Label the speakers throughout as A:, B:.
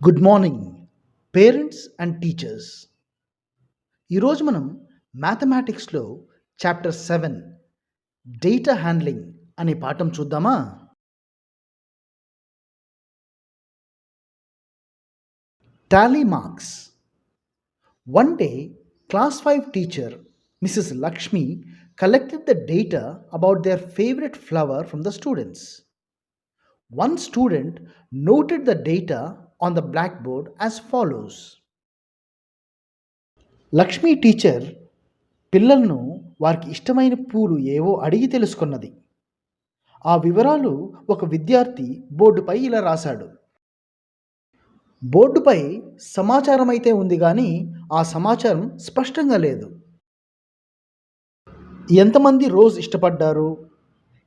A: Good morning parents and teachers. ఈరోజు మనం మ్యాథమెటిక్స్లో chapter 7 data handling అనే పాఠం చూద్దామా? Tally marks. One day, class 5 teacher Mrs. Lakshmi collected the data about their favorite flower from the students. One student noted the data on the blackboard as follows. Lakshmi teacher పిల్లలను వారికి ఇష్టమైన పూలు ఏవో అడిగి తెలుసుకున్నది. ఆ వివరాలు ఒక విద్యార్థి బోర్డుపై ఇలా రాశాడు. బోర్డుపై సమాచారం అయితే ఉంది కానీ ఆ సమాచారం స్పష్టంగా లేదు. ఎంతమంది రోజ్ ఇష్టపడ్డారు,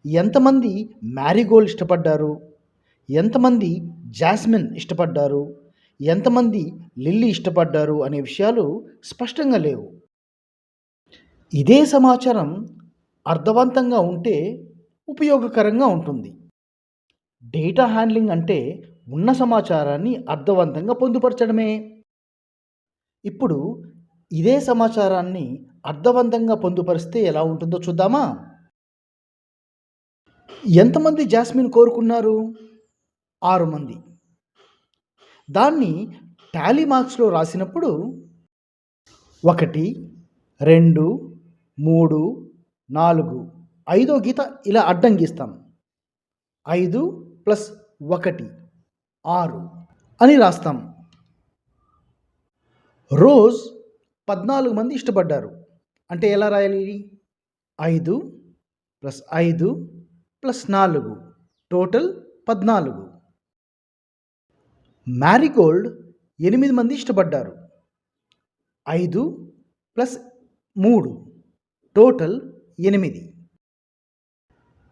A: ఎంతమంది మ్యారీగోల్డ్ ఇష్టపడ్డారు, ఎంతమంది జాస్మిన్ ఇష్టపడ్డారు, ఎంతమంది లిల్లీ ఇష్టపడ్డారు అనే విషయాలు స్పష్టంగా లేవు. ఇదే సమాచారం అర్థవంతంగా ఉంటే ఉపయోగకరంగా ఉంటుంది. డేటా హ్యాండ్లింగ్ అంటే ఉన్న సమాచారాన్ని అర్థవంతంగా పొందుపరచడమే. ఇప్పుడు ఇదే సమాచారాన్ని అర్థవంతంగా పొందుపరిస్తే ఎలా ఉంటుందో చూద్దామా? ఎంతమంది జాస్మిన్ కోరుకున్నారు? 6 మంది. దాన్ని టాలీ మార్క్స్లో రాసినప్పుడు 1, 2, 3, 4, 5వ గీత ఇలా అడ్డం గీస్తాం. 5 + 1 6 అని రాస్తాం. రోజ్ 14 మంది ఇష్టపడ్డారు అంటే ఎలా రాయాలి? 5 + 5 + 4 టోటల్ 14. మ్యారీగోల్డ్ 8 మంది ఇష్టపడ్డారు. 5 + 3 టోటల్ 8.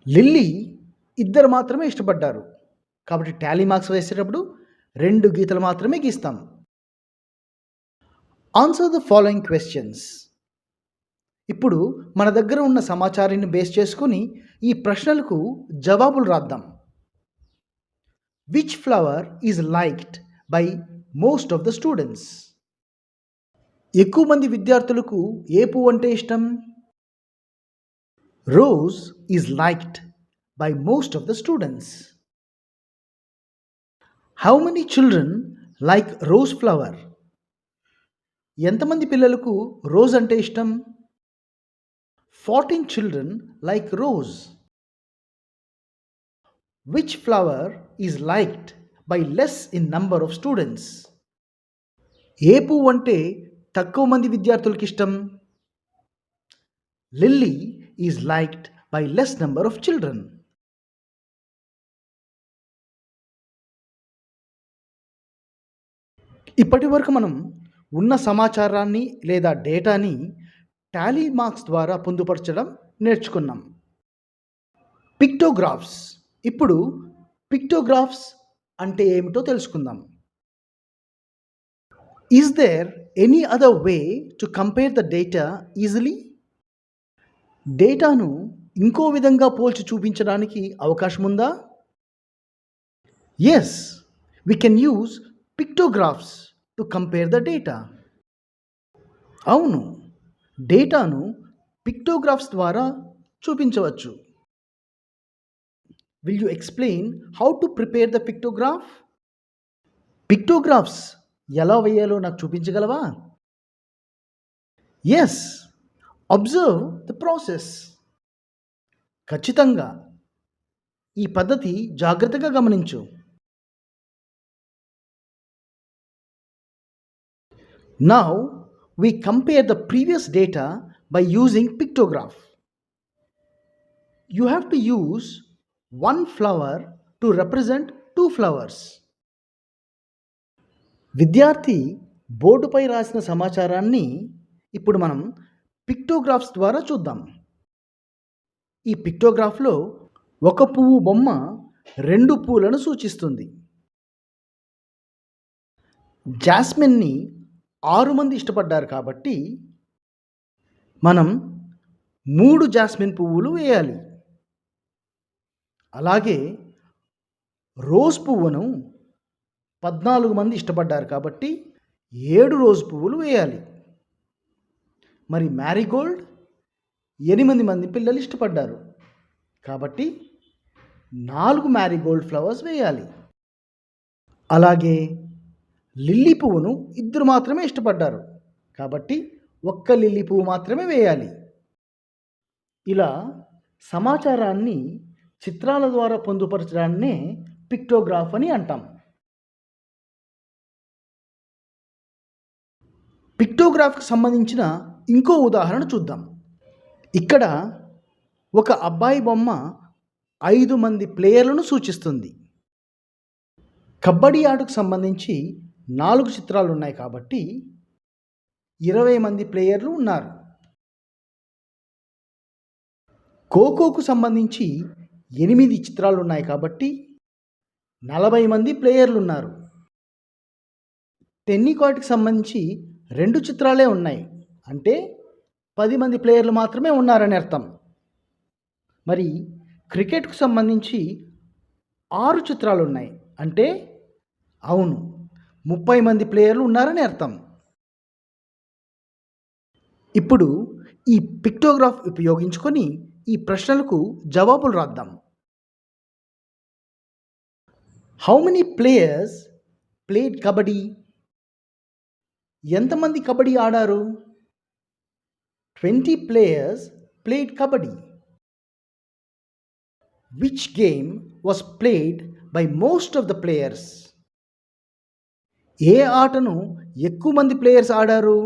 A: లిల్లీ 2 మాత్రమే ఇష్టపడ్డారు కాబట్టి టాలీ మార్క్స్ వేసేటప్పుడు 2 గీతలు మాత్రమే గీస్తాం. Answer the following questions. ఇప్పుడు మన దగ్గర ఉన్న సమాచారాన్ని బేస్ చేసుకుని ఈ ప్రశ్నలకు జవాబులు రాద్దాం. Which flower is liked by most of the students? ఎక్కువ మంది విద్యార్థులకు ఏ పువ్వు అంటే ఇష్టం? Rose is liked by most of the students. How many children like rose flower? ఎంతమంది పిల్లలకు రోజ్ అంటే ఇష్టం? 14 children like rose. Which flower is liked by less in number of students? ఏ పువ్వు అంటే తక్కువ మంది విద్యార్థులకు ఇష్టం? Lily is liked by less number of children. ఇప్పటి వరకు మనం ఉన్న సమాచారాన్ని లేదా డేటాని టాలీ మార్క్స్ ద్వారా పొందుపరచడం నేర్చుకున్నాం. పిక్టోగ్రాఫ్స్. ఇప్పుడు పిక్టోగ్రాఫ్స్ అంటే ఏమిటో తెలుసుకుందాం. Is there any other way to compare the data easily? డేటాను ఇంకో విధంగా పోల్చి చూపించడానికి అవకాశం ఉందా? Yes, we can use pictographs to compare the data. అవును, డేటాను పిక్టోగ్రాఫ్స్ ద్వారా చూపించవచ్చు. Will you explain how to prepare the pictograph? పిక్టోగ్రాఫ్స్ ఎలా వేయాలో నాకు చూపించగలవా? Yes, observe the process. ఖచ్చితంగా ఈ పద్ధతి జాగ్రత్తగా గమనించు. Now we compare the previous data by using pictograph. You have to use one flower to represent 2 flowers. విద్యార్థి బోర్డుపై రాసిన సమాచారాన్ని ఇప్పుడు మనం పిక్టోగ్రాఫ్స్ ద్వారా చూద్దాం. ఈ పిక్టోగ్రాఫ్లో ఒక పువ్వు బొమ్మ 2 పూలను సూచిస్తుంది. జాస్మిన్ని 6 మంది ఇష్టపడ్డారు కాబట్టి మనం 3 జాస్మిన్ పువ్వులు వేయాలి. అలాగే రోజ్ పువ్వును 14 మంది ఇష్టపడ్డారు కాబట్టి 7 రోజ్ పువ్వులు వేయాలి. మరి మ్యారీగోల్డ్ 8 మంది పిల్లలు ఇష్టపడ్డారు కాబట్టి 4 మ్యారీగోల్డ్ ఫ్లవర్స్ వేయాలి. అలాగే లిల్లీ పువ్వును 2 మాత్రమే ఇష్టపడ్డారు కాబట్టి 1 లిల్లీ పువ్వు మాత్రమే వేయాలి. ఇలా సమాచారాన్ని చిత్రాల ద్వారా పొందుపరచడాన్నే పిక్టోగ్రాఫ్ అని అంటాం. పిక్టోగ్రాఫ్కి సంబంధించిన ఇంకో ఉదాహరణ చూద్దాం. ఇక్కడ ఒక అబ్బాయి బొమ్మ 5 మంది ప్లేయర్లను సూచిస్తుంది. కబడ్డీ ఆటకు సంబంధించి 4 చిత్రాలు ఉన్నాయి కాబట్టి 20 మంది ప్లేయర్లు ఉన్నారు. ఖోఖోకు సంబంధించి 8 చిత్రాలు ఉన్నాయి కాబట్టి 40 మంది ప్లేయర్లు ఉన్నారు. టెన్నికాయిట్కి సంబంధించి 2 చిత్రాలే ఉన్నాయి అంటే 10 మంది ప్లేయర్లు మాత్రమే ఉన్నారని అర్థం. మరి క్రికెట్కు సంబంధించి 6 చిత్రాలు ఉన్నాయి అంటే అవును 30 మంది ప్లేయర్లు ఉన్నారని అర్థం. ఇప్పుడు ఈ పిక్టోగ్రాఫ్ ఉపయోగించుకొని ఈ ప్రశ్నలకు జవాబులు రాద్దాం. How many players played kabaddi? ఎంతమంది కబడ్డీ ఆడారు? 20 players played kabaddi. Which game was played by most of the players? ఏ ఆటను ఎక్కువ మంది ప్లేయర్స్ ఆడారు?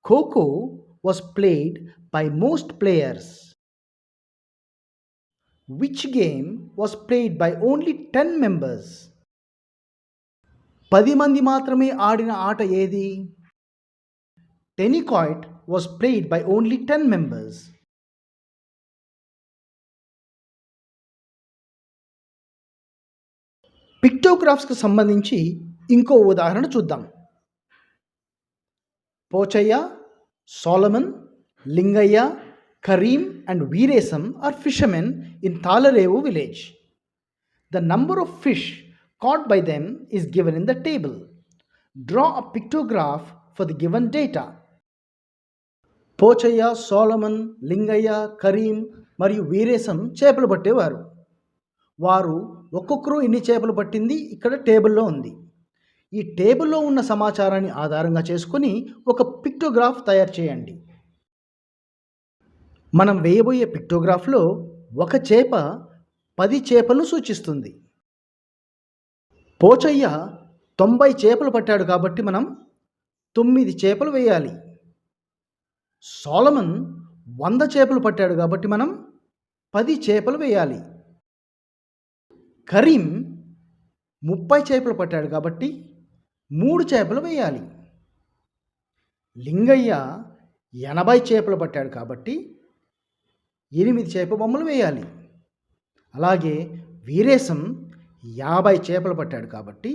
A: Kho kho was played by most players. Which game was played by only 10 members? 10 మంది మాత్రమే ఆడిన ఆట ఏది? Tennikoit was played by only 10 members. పిక్టోగ్రాఫ్స్కి సంబంధించి ఇంకో ఉదాహరణ చూద్దాం. Pochaiah, Solomon, Lingaiah, Karim and Veeresham are fishermen in Tallarevu village. The number of fish caught by them is given in the table. Draw a pictograph for the given data. Pochaiah, Solomon, Lingaiah, Karim మరియు వీరేశం చేపలు పట్టేవారు. వారు ఒక్కొక్కరు ఎన్ని చేపలు పట్టింది ఇక్కడ టేబుల్లో ఉంది. ఈ టేబుల్లో ఉన్న సమాచారాన్ని ఆధారంగా చేసుకొని ఒక పిక్టోగ్రాఫ్ తయారు చేయండి. మనం వేయబోయే పిక్టోగ్రాఫ్లో ఒక చేప 10 చేపలను సూచిస్తుంది. పోచయ్య 90 చేపలు పట్టాడు కాబట్టి మనం 9 చేపలు వేయాలి. సోలమన్ 100 చేపలు పట్టాడు కాబట్టి మనం 10 చేపలు వేయాలి. కరీం 30 చేపలు పట్టాడు కాబట్టి 3 చేపలు వేయాలి. లింగయ్య 80 చేపలు పట్టాడు కాబట్టి 8 చేప బొమ్మలు వేయాలి. అలాగే వీరేశం 50 చేపలు పట్టాడు కాబట్టి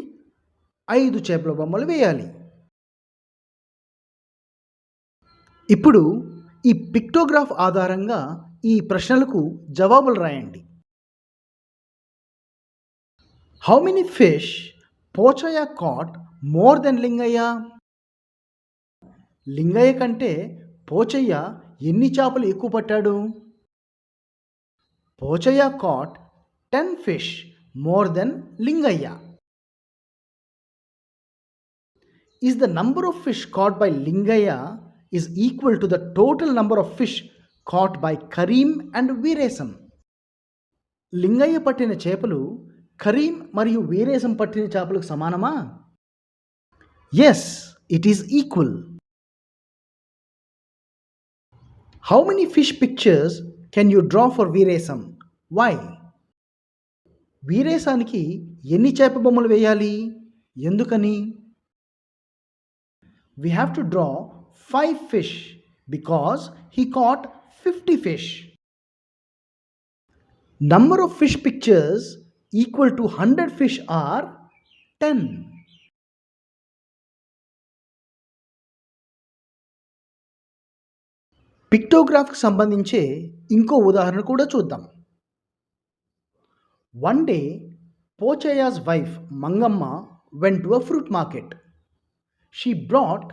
A: 5 చేపల బొమ్మలు వేయాలి. ఇప్పుడు ఈ పిక్టోగ్రాఫ్ ఆధారంగా ఈ ప్రశ్నలకు జవాబులు రాయండి. How many fish Pochaiah caught more than Lingaiah? Lingaiah కంటే పోచయ్య ఎన్ని చేపలు ఎక్కువ పట్టాడు? Pochaiah caught 10 fish more than Lingaiah. Is the number of fish caught by Lingaiah is equal to the total number of fish caught by Karim and Veeresham? Lingaiah పట్టిన చేపలు కరీం మరియు వీరేశం పట్టిన చేపలకు సమానమా? Yes, it is equal. How many fish pictures can you draw for Veeresham? Why? వీరేశానికి ఎన్ని చేప బొమ్మలు వేయాలి? ఎందుకని? We have to draw 5 fish because he caught 50 fish. Number of fish pictures equal to 100 fish are 10. పిక్టోగ్రాఫ్కి సంబంధించే ఇంకో ఉదాహరణ కూడా చూద్దాం. One day, Pochaya's wife Mangamma went to a fruit market. She brought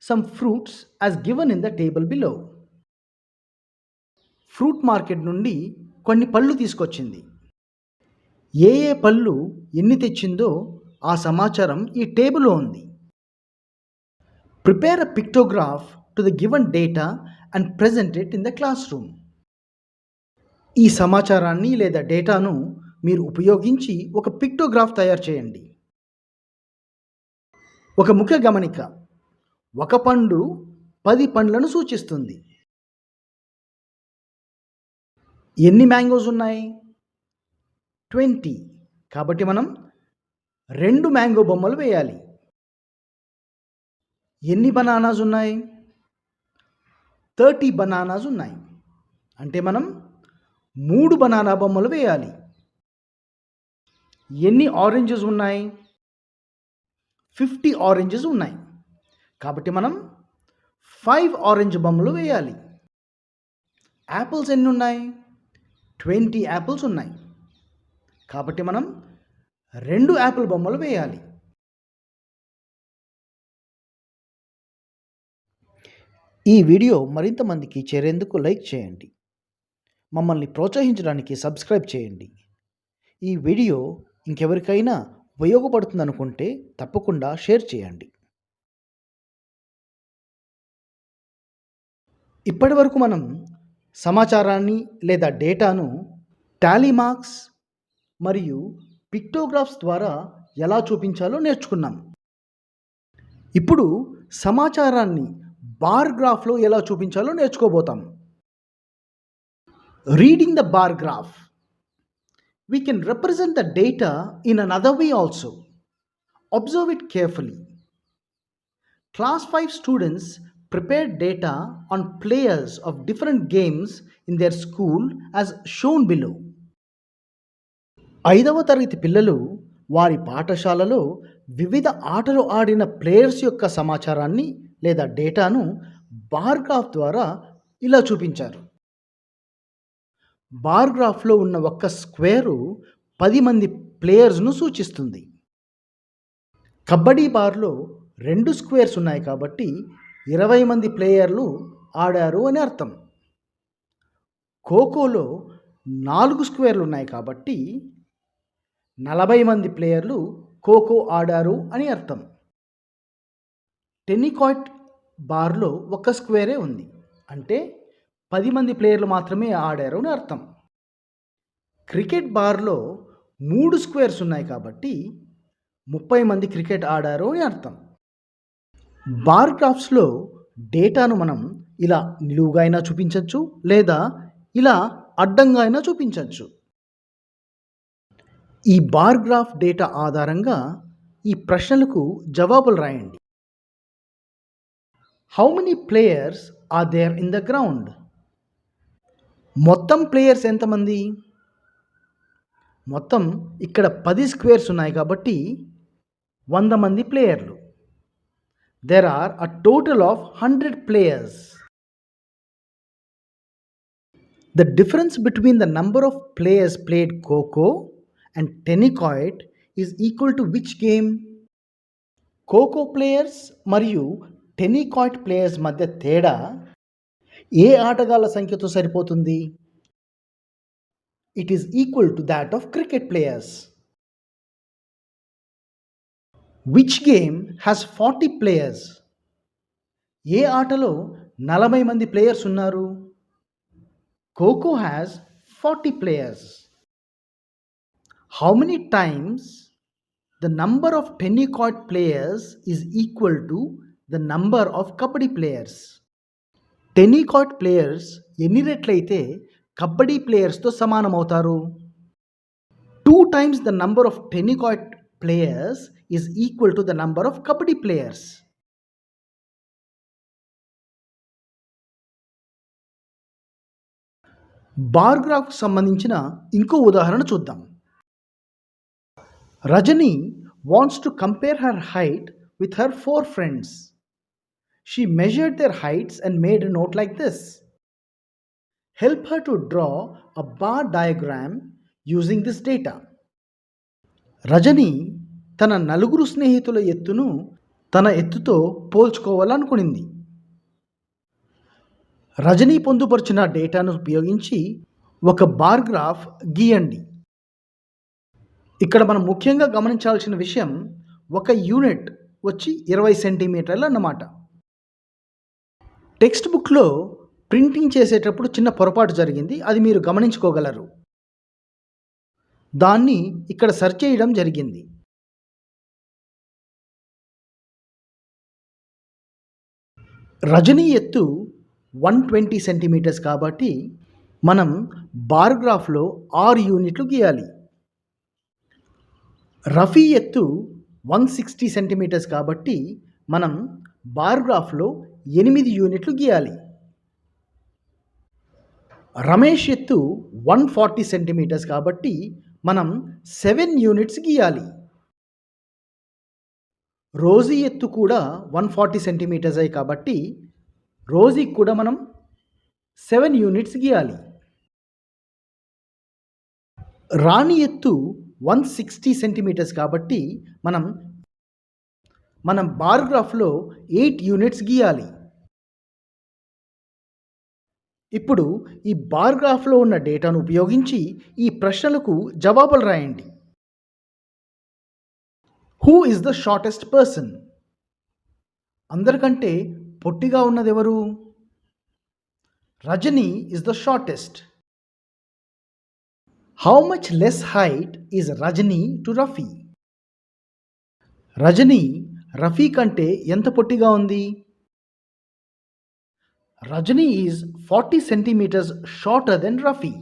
A: some fruits as given in the table below. Fruit market నుండి కొన్ని పళ్ళు తీసుకొచ్చింది. ఏ ఏ పళ్ళు ఎన్ని తెచ్చిందో ఆ సమాచారం ఈ టేబుల్లో ఉంది. Prepare a pictograph to the given data and present it in the class room. ఈ సమాచారాన్ని లేదా డేటాను మీరు ఉపయోగించి ఒక పిక్టోగ్రాఫ్ తయారు చేయండి. ఒక ముఖ్య గమనిక, ఒక పండు 10 పండ్లను సూచిస్తుంది. ఎన్ని మ్యాంగోస్ ఉన్నాయి? 20. కాబట్టి మనం 2 మ్యాంగో బొమ్మలు వేయాలి. ఎన్ని బనానాస్ ఉన్నాయి? 30 బనానాస్ ఉన్నాయి. అంటే మనం 3 బనానా బొమ్మలు వేయాలి. ఎన్ని ఆరెంజెస్ ఉన్నాయి? 50 ఆరెంజెస్ ఉన్నాయి. కాబట్టి మనం 5 ఆరెంజ్ బొమ్మలు వేయాలి. యాపిల్స్ ఎన్ని ఉన్నాయి? 20 యాపిల్స్ ఉన్నాయి. కాబట్టి మనం 2 యాపిల్ బొమ్మలు వేయాలి. ఈ వీడియో మరింత మందికి చేరేందుకు లైక్ చేయండి. మమ్మల్ని ప్రోత్సహించడానికి సబ్స్క్రైబ్ చేయండి. ఈ వీడియో ఇంకెవరికైనా ఉపయోగపడుతుందనుకుంటే తప్పకుండా షేర్ చేయండి. ఇప్పటి వరకు మనం సమాచారాన్ని లేదా డేటాను టాలీ మార్క్స్ మరియు పిక్టోగ్రాఫ్స్ ద్వారా ఎలా చూపించాలో నేర్చుకున్నాం. ఇప్పుడు సమాచారాన్ని బార్ గ్రాఫ్లో ఎలా చూపించాలో నేర్చుకోబోతాం. Reading the bar graph. We can represent the data in another way also. Observe it carefully. Class 5 students prepared data on players of different games in their school as shown below. 5వ తరగతి పిల్లలు వారి పాఠశాలలో వివిధ ఆటలు ఆడిన players యొక్క సమాచారాన్ని లేదా డేటాను బార్ గ్రాఫ్ ద్వారా ఇలా చూపించారు. బార్ గ్రాఫ్లో ఉన్న ఒక్క స్క్వేరు 10 మంది ప్లేయర్స్ను సూచిస్తుంది. కబడ్డీ బార్లో 2 స్క్వేర్స్ ఉన్నాయి కాబట్టి 20 మంది ప్లేయర్లు ఆడారు అని అర్థం. ఖోఖోలో 4 స్క్వేర్లు ఉన్నాయి కాబట్టి 40 మంది ప్లేయర్లు ఖోఖో ఆడారు అని అర్థం. టెన్నికాయిట్ బార్లో ఒక స్క్వేరే ఉంది, అంటే 10 మంది ప్లేయర్లు మాత్రమే ఆడారు అని అర్థం. క్రికెట్ బార్లో 3 స్క్వేర్స్ ఉన్నాయి కాబట్టి 30 మంది క్రికెట్ ఆడారు అని అర్థం. బార్ గ్రాఫ్స్లో డేటాను మనం ఇలా నిలువుగా అయినా చూపించవచ్చు, లేదా ఇలా అడ్డంగా అయినా చూపించవచ్చు. ఈ బార్ గ్రాఫ్ డేటా ఆధారంగా ఈ ప్రశ్నలకు జవాబులు రాయండి. How many players are there in the ground? మొత్తం ప్లేయర్స్ ఎంతమంది? మొత్తం ఇక్కడ 10 స్క్వేర్స్ ఉన్నాయి కాబట్టి 100 మంది ప్లేయర్లు. There are a total of 100 players. The difference between the number of players played kho kho and tennikoit is equal to which game? Kho kho players మరియు tennikoit players మధ్య తేడా ఏ ఆటగాళ్ల సంఖ్యతో సరిపోతుంది? It is equal to that of cricket players. Which game has 40 players? ఏ ఆటలో 40 మంది players ఉన్నారు? Kho kho has 40 players. How many times the number of tennis-court players is equal to the number of kabaddi players? Tennikoit players ఎన్ని రెట్లయితే కబడ్డీ ప్లేయర్స్తో సమానమవుతారు? 2 times the number of tennikoit players is equal to the number of kabaddi players. Bar గ్రాఫ్కి సంబంధించిన ఇంకో ఉదాహరణ చూద్దాం. Rajani wants to compare her height with her 4 friends. She measured their heights and made a note like this. Help her to draw a bar diagram using this data. Rajani తన నలుగురు స్నేహితుల ఎత్తును తన ఎత్తుతో పోల్చుకోవాలనుకునింది. రజని పొందుపరిచిన డేటాను ఉపయోగించి ఒక బార్ గ్రాఫ్ గీయండి. ఇక్కడ మనం ముఖ్యంగా గమనించాల్సిన విషయం, ఒక యూనిట్ వచ్చి 20 సెంటీమీటర్లు అన్నమాట. టెక్స్ట్ బుక్లో ప్రింటింగ్ చేసేటప్పుడు చిన్న పొరపాటు జరిగింది, అది మీరు గమనించుకోగలరు. దాన్ని ఇక్కడ సరి చేయడం జరిగింది. రజనీ ఎత్తు 120 సెంటీమీటర్స్ కాబట్టి మనం బార్ గ్రాఫ్లో 6 యూనిట్లు గీయాలి. రఫీ ఎత్తు 160 సెంటీమీటర్స్ కాబట్టి మనం బార్ గ్రాఫ్లో 8 యూనిట్లు గీయాలి. రమేష్ ఎత్తు 140 సెంటీమీటర్స్ కాబట్టి మనం 7 యూనిట్స్ గీయాలి. రోజీ ఎత్తు కూడా 140 సెంటీమీటర్స్ అయ్యి కాబట్టి రోజీకి కూడా మనం 7 యూనిట్స్ గీయాలి. రాణి ఎత్తు 160 సెంటీమీటర్స్ కాబట్టి మనం బార్ గ్రాఫ్లో 8 యూనిట్స్ గీయాలి. ఇప్పుడు ఈ బార్ గ్రాఫ్లో ఉన్న డేటాను ఉపయోగించి ఈ ప్రశ్నలకు జవాబులు రాయండి. Who is the shortest person? అందరికంటే పొట్టిగా ఉన్నది ఎవరు? Rajani is the shortest. How much less height is Rajani to Rafi? Rajani Rafi కంటే ఎంత పొట్టిగా ఉంది? Rajani is 40 centimetres shorter than Rafi.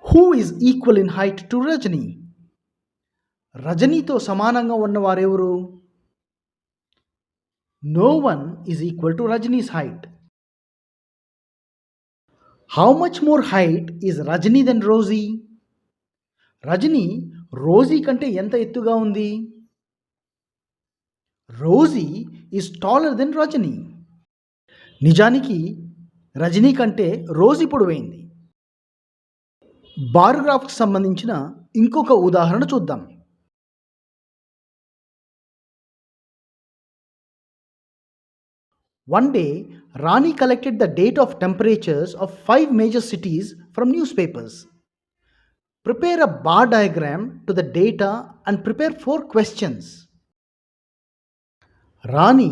A: Who is equal in height to Rajani? రజనీతో సమానంగా ఉన్నవారెవరు? No one is equal to Rajani's height. How much more height is Rajani than Rosy? Rajani Rosy కంటే ఎంత ఎత్తుగా ఉంది? Rosie is taller than Rajani. నిజానికి రజనీ కంటే రోజీ పొడవైంది. బార్ గ్రాఫ్కి సంబంధించిన ఇంకొక ఉదాహరణ చూద్దాం. One day, Rani collected the date of temperatures of 5 major cities from newspapers. Prepare a bar diagram to the data and prepare 4 questions. రాణి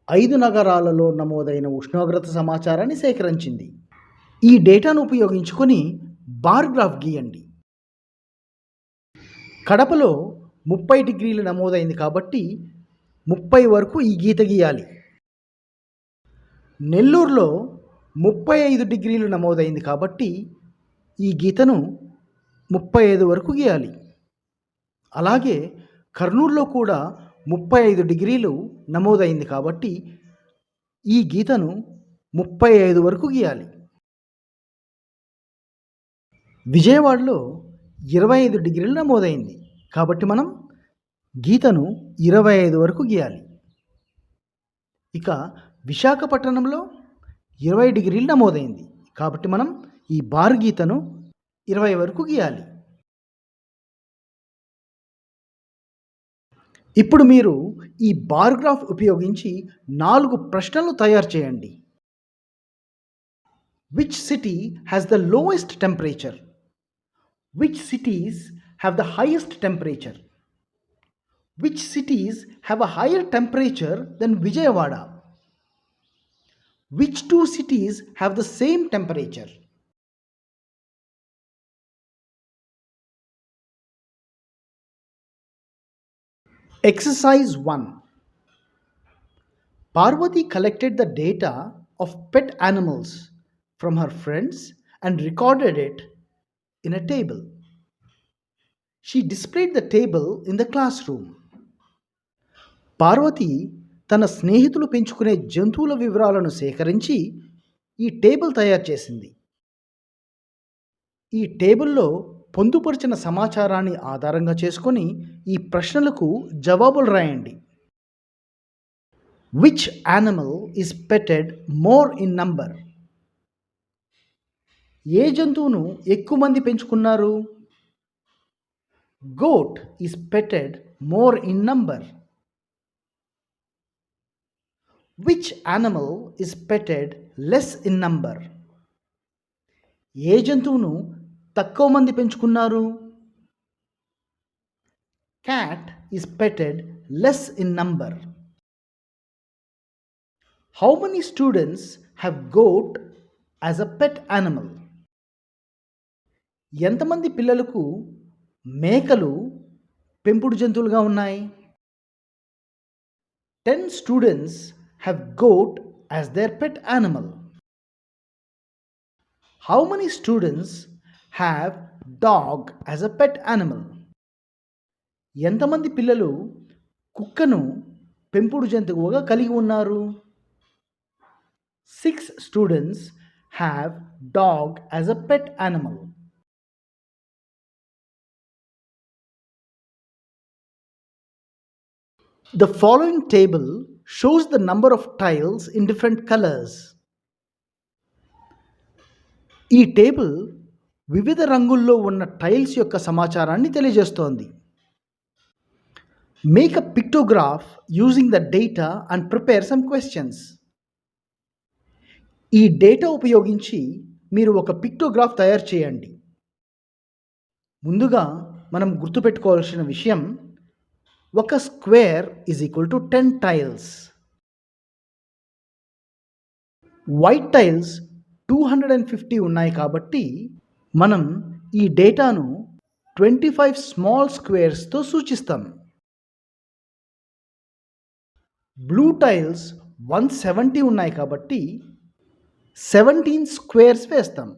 A: 5 నగరాలలో నమోదైన ఉష్ణోగ్రత సమాచారాన్ని సేకరించింది. ఈ డేటాను ఉపయోగించుకొని బార్ గ్రాఫ్ గీయండి. కడపలో 30 డిగ్రీలు నమోదైంది కాబట్టి 30 వరకు ఈ గీత గీయాలి. నెల్లూరులో 35 డిగ్రీలు నమోదైంది కాబట్టి ఈ గీతను 35 వరకు గీయాలి. అలాగే కర్నూలులో కూడా 35 డిగ్రీలు నమోదైంది కాబట్టి ఈ గీతను 35 వరకు గీయాలి. విజయవాడలో 25 డిగ్రీలు నమోదైంది కాబట్టి మనం గీతను 25 వరకు గీయాలి. ఇక విశాఖపట్నంలో 20 డిగ్రీలు నమోదైంది కాబట్టి మనం ఈ బార్ గీతను 20 వరకు గీయాలి. ఇప్పుడు మీరు ఈ బార్ గ్రాఫ్ ఉపయోగించి 4 ప్రశ్నలు తయారు చేయండి. Which city has the lowest temperature? Which cities have the highest temperature? Which cities have a higher temperature than Vijayawada? Which 2 cities have the same temperature? Exercise 1. Parvati collected the data of pet animals from her friends and recorded it in a table. She displayed the table in the classroom. Parvati తన స్నేహితులు పెంచుకునే జంతువుల వివరాలను సేకరించి ఈ table తయారు చేసింది. ఈ టేబుల్లో పొందుపరిచిన సమాచారాన్ని ఆధారంగా చేసుకొని ఈ ప్రశ్నలకు జవాబులు రాయండి. Which animal is petted more in number? ఏ జంతువును ఎక్కువ మంది పెంచుకున్నారు? Goat is petted more in number. Which animal is petted less in number? ఏ జంతువును తక్కువ మంది పెంచుకున్నారు? Cat is petted less in number. How many students have goat as a pet animal? ఎంతమంది పిల్లలకు మేకలు పెంపుడు జంతువులుగా ఉన్నాయి? 10 students have goat as their pet animal. How many students have dog as a pet animal? ఎంతమంది పిల్లలు కుక్కను పెంపుడు జంతువుగా కలిగి ఉన్నారు? 6 students have dog as a pet animal. The following table shows the number of tiles in different colors. ఈ table వివిధ రంగుల్లో ఉన్న టైల్స్ యొక్క సమాచారాన్ని తెలియజేస్తోంది. Make a pictograph using the data and prepare some questions. ఈ డేటా ఉపయోగించి మీరు ఒక పిక్టోగ్రాఫ్ తయారు చేయండి. ముందుగా మనం గుర్తుపెట్టుకోవాల్సిన విషయం, ఒక square is equal to 10 tiles. White tiles 250 ఉన్నాయి కాబట్టి మనం ఈ డేటాను 25 స్మాల్ స్క్వేర్స్తో సూచిస్తాం. బ్లూ టైల్స్ 170 ఉన్నాయి కాబట్టి 17 స్క్వేర్స్ వేస్తాం.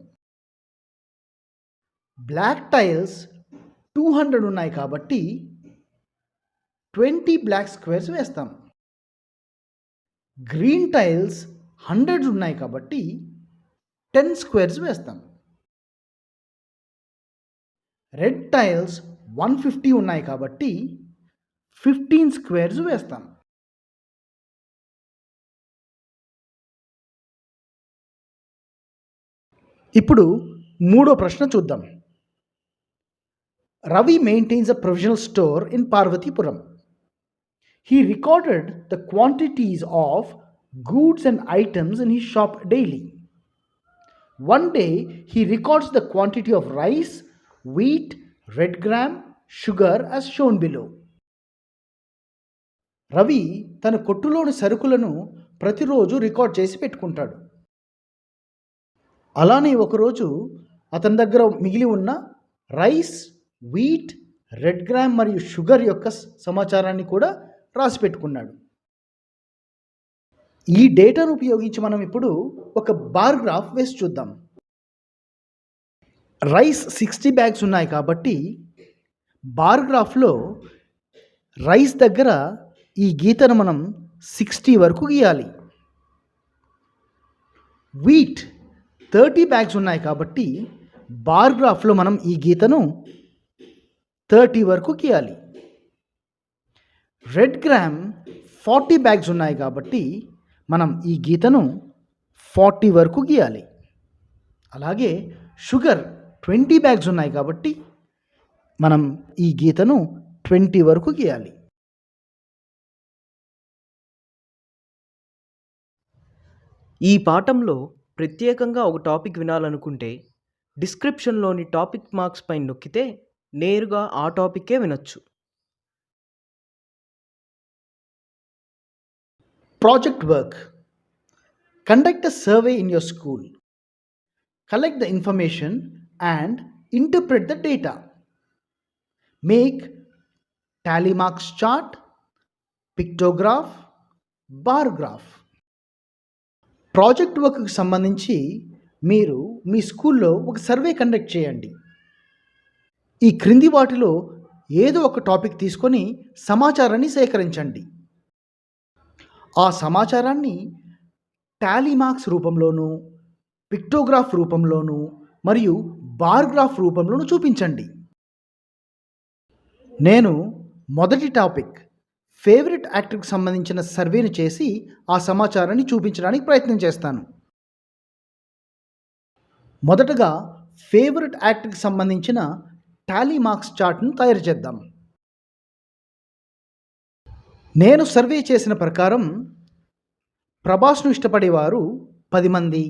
A: బ్లాక్ టైల్స్ 200 ఉన్నాయి కాబట్టి 20 బ్లాక్ స్క్వేర్స్ వేస్తాం. గ్రీన్ టైల్స్ 100 ఉన్నాయి కాబట్టి 10 స్క్వేర్స్ వేస్తాం. రెడ్ టైల్స్ 150 ఉన్నాయి కాబట్టి 15 స్క్వేర్స్ వేస్తాం. ఇప్పుడు మూడో ప్రశ్న చూద్దాం. Ravi maintains a provisional store in Parvathipuram. He recorded the quantities of goods and items in his shop daily. One day, he records the quantity of rice, wheat, red gram, sugar as shown below. Ravi తన కొట్టులోని సరుకులను ప్రతిరోజు record చేసి పెట్టుకుంటాడు. అలానే ఒకరోజు అతని దగ్గర మిగిలి ఉన్న రైస్, వీట్, రెడ్ గ్రామ్ మరియు షుగర్ యొక్క సమాచారాన్ని కూడా రాసి పెట్టుకున్నాడు. ఈ డేటాను ఉపయోగించి మనం ఇప్పుడు ఒక బార్ గ్రాఫ్ వేసి చూద్దాం. రైస్ 60 బ్యాగ్స్ ఉన్నాయి కాబట్టి బార్ గ్రాఫ్లో రైస్ దగ్గర ఈ గీతను మనం 60 వరకు గీయాలి. వీట్ 30 బ్యాగ్స్ ఉన్నాయి కాబట్టి బార్ గ్రాఫ్లో మనం ఈ గీతను 30 వరకు గీయాలి. రెడ్ గ్రామ్ 40 బ్యాగ్స్ ఉన్నాయి కాబట్టి మనం ఈ గీతను 40 వరకు గీయాలి. అలాగే షుగర్ 20 బ్యాగ్స్ ఉన్నాయి కాబట్టి మనం ఈ గీతను 20 వరకు గీయాలి.
B: ఈ పాఠంలో ప్రత్యేకంగా ఒక టాపిక్ వినాలనుకుంటే డిస్క్రిప్షన్లోని టాపిక్ మార్క్స్ పైన నొక్కితే నేరుగా ఆ టాపిక్కే వినొచ్చు.
A: Project work. Conduct a survey in your school. Collect the information and interpret the data. Make tally marks chart, pictograph, bar graph. Project వర్క్కి సంబంధించి మీరు మీ స్కూల్లో ఒక సర్వే కండక్ట్ చేయండి. ఈ క్రింది వాటిలో ఏదో ఒక టాపిక్ తీసుకొని సమాచారాన్ని సేకరించండి. ఆ సమాచారాన్ని టాలీ మార్క్స్ రూపంలోనూ, పిక్టోగ్రాఫ్ రూపంలోనూ మరియు బార్ గ్రాఫ్ రూపంలోనూ చూపించండి. నేను మొదటి టాపిక్ ఫేవరెట్ యాక్టర్కి సంబంధించిన సర్వేను చేసి ఆ సమాచారాన్ని చూపించడానికి ప్రయత్నం చేస్తాను. మొదటగా ఫేవరెట్ యాక్టర్కి సంబంధించిన టాలీ మార్క్స్ చార్ట్ను తయారు చేద్దాం. నేను సర్వే చేసిన ప్రకారం ప్రభాస్ను ఇష్టపడేవారు 10 మంది,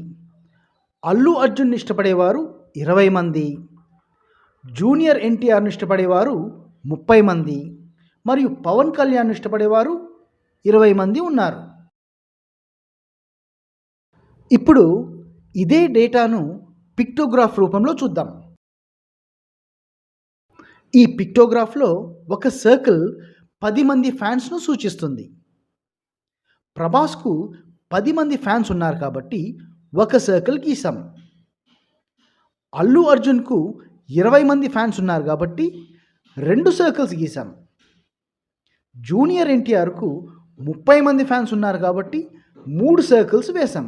A: అల్లు అర్జున్ని ఇష్టపడేవారు 20 మంది, జూనియర్ ఎన్టీఆర్ను ఇష్టపడేవారు 30 మంది మరియు పవన్ కళ్యాణ్ను ఇష్టపడేవారు 20 మంది ఉన్నారు. ఇప్పుడు ఇదే డేటాను పిక్టోగ్రాఫ్ రూపంలో చూద్దాం. ఈ పిక్టోగ్రాఫ్లో ఒక సర్కిల్ 10 మంది ఫ్యాన్స్ను సూచిస్తుంది. ప్రభాస్కు 10 మంది ఫ్యాన్స్ ఉన్నారు కాబట్టి ఒక సర్కిల్ గీసాం. అల్లు అర్జున్కు 20 మంది ఫ్యాన్స్ ఉన్నారు కాబట్టి 2 సర్కిల్స్ గీసాం. జూనియర్ ఎన్టీఆర్కు 30 మంది ఫ్యాన్స్ ఉన్నారు కాబట్టి 3 సర్కిల్స్ వేశాం.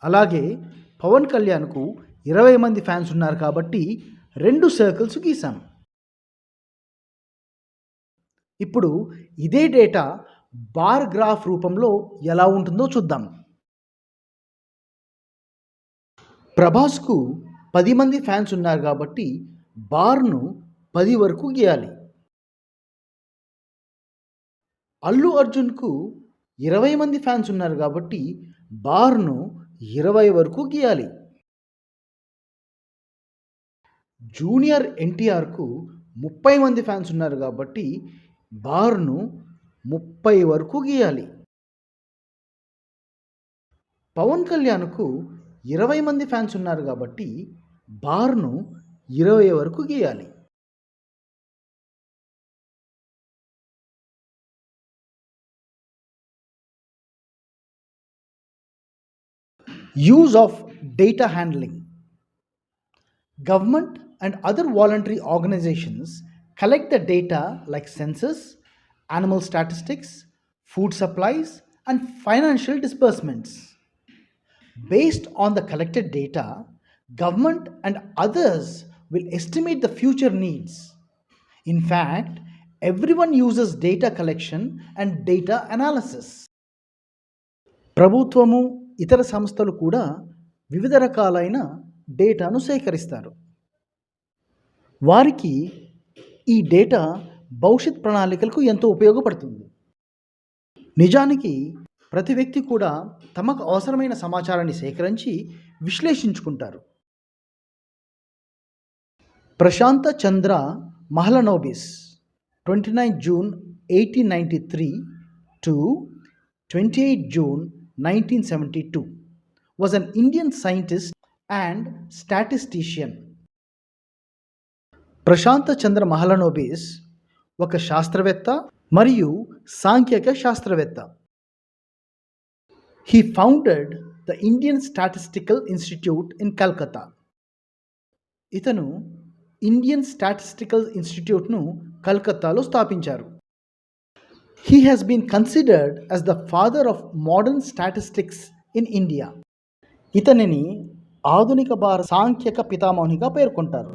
A: అలాగే పవన్ కళ్యాణ్కు 20 మంది ఫ్యాన్స్ ఉన్నారు కాబట్టి 2 సర్కిల్స్ గీసాం. ఇప్పుడు ఇదే డేటా బార్ గ్రాఫ్ రూపంలో ఎలా ఉంటుందో చూద్దాం. ప్రభాస్కు 10 మంది ఫ్యాన్స్ ఉన్నారు కాబట్టి బార్ను 10 వరకు గీయాలి. అల్లు అర్జున్కు 20 మంది ఫ్యాన్స్ ఉన్నారు కాబట్టి బార్ను 20 వరకు గీయాలి. జూనియర్ ఎన్టీఆర్కు 30 మంది ఫ్యాన్స్ ఉన్నారు కాబట్టి బార్ను 30 వరకు గీయాలి. పవన్ కళ్యాణ్కు 20 మంది ఫ్యాన్స్ ఉన్నారు కాబట్టి బార్ను 20 వరకు గీయాలి. Use of data handling. Government and other voluntary organizations collect the data like census, animal statistics, food supplies, and financial disbursements. Based on the collected data, government and others will estimate the future needs. In fact, everyone uses data collection and data analysis. ప్రభుత్వము ఇతర సంస్థలు కూడా వివిధ రకాలైన డేటాను సేకరిస్తారు. వారికి ఈ డేటా భవిష్యత్ ప్రణాళికలకు ఎంతో ఉపయోగపడుతుంది. నిజానికి ప్రతి వ్యక్తి కూడా తమకు అవసరమైన సమాచారాన్ని సేకరించి విశ్లేషించుకుంటారు. ప్రశాంత చంద్ర Mahalanobis 29 June 1893 to 28 June 1972 was an Indian scientist and statistician. ప్రశాంత చంద్ర మహలనోబిస్ ఒక శాస్త్రవేత్త మరియు సాంఖ్యక శాస్త్రవేత్త. He founded the Indian Statistical Institute in Calcutta. ఇతను ఇండియన్ స్టాటిస్టికల్ ఇన్స్టిట్యూట్ను కల్కత్తాలో స్థాపించారు. He has been considered as the father of modern statistics in India. ఇతనిని ఆధునిక భారత సాంఖ్యక పితామహునిగా పేర్కొంటారు.